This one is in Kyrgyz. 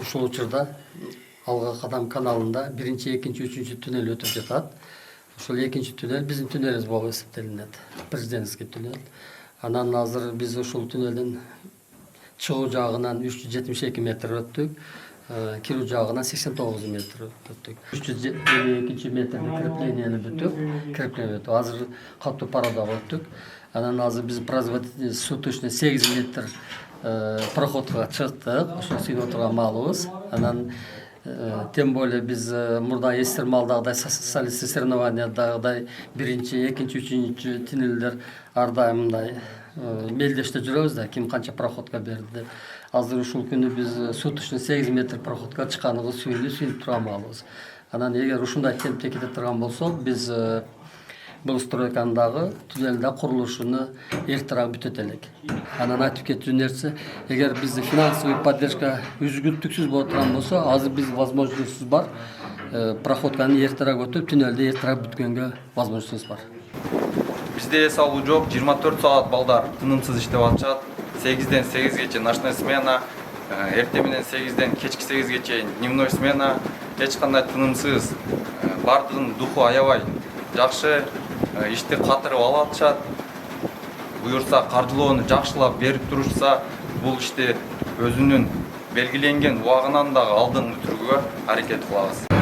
ушул учурда Алга Кадам каналында биринчи, экинчи, үчүнчү түнөл өтүп жатат. Ушул экинчи түнөл биздин түнөлүбүз болуп эсептелинет. Президентский түнөл. Анан азыр биз ушул түнөлдүн чыгуу жагынан 372 метр өттүк, кирүү жагынан 89 метр өттүк. 352 метрди креплениени бүттүк. Азыр катуу пародага өттүк. Анан азыр биз производитель суточный 8 метр проходко чыктык. Ошо сүйүп отурган маалыбыз. Анан тем более биз мурда эстермалдагыдай социалистик соревнованиядагыдай биринчи, экинчи, үчүнчү түнөлдөр ар дайым мындай мелдеште жүрөбүз да, ким канча проходко берди деп. Азыр ушул күнү биз суточный 8 метр проходко чыкканыбыз сүйүнүп турган маалыбыз. Анан эгер ушундай темпте кете турган болсок, биз бул стройканын түнөлдө курулушуну эртерээк бүтөт элек. Анан айтып кетчү нерсе, эгер бизде финансовый поддержка үзгүлтүксүз боло турган болсо, азыр биз возможностубуз бар. Проходканы эртерээк өтүп, түнөлдү эртерээк бүткөнгө возможностубуз бар. Бизде эс алуу жок, 24 саат балдар тынымсыз иштеп атышат. 8-ден 8-гече ночной смена, эртең менен 8-ден кечки 8-ге чейин дневной смена, эч кандай тынымсыз. Бардыгынын духу аябай жакшы, ишти катырып алып атышат. Буюрса каржылоону жакшылап берип турушса, бул ишти өзүнүн белгиленген убагынан дагы алдын өтүрүүгө аракет кылабыз.